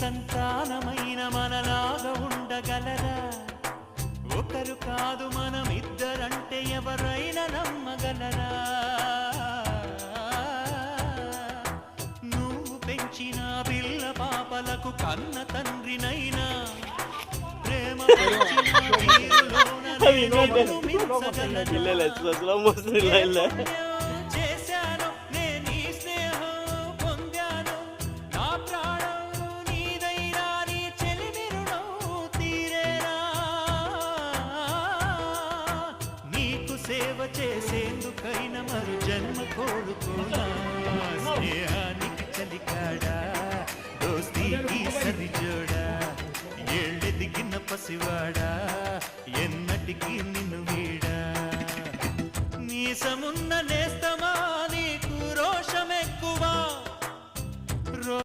సంతానమైన మనలాగా ఉండగలరా? ఒకరు కాదు మనమిద్దరంటే ఎవరైనా నమ్మగలరా? నువ్వు పెంచిన పిల్ల పాపలకు కన్న తండ్రినైనా ప్రేమ చేశాను నేను ఈ స్నేహం పొందాను, నా ప్రాణం నీదైనా నీ చెలిమిరుణం తీరేనా? నీకు సేవ చేసేందుకైనా మరు జన్మ కోరుకోనా? స్నేహానికి చలికాడా, దోస్తీకి సరిజోడా, ఏళ్ళెదిగిన పసివాడా, ఎన్నటికీ నిన్ను వీడా? నీసమున్న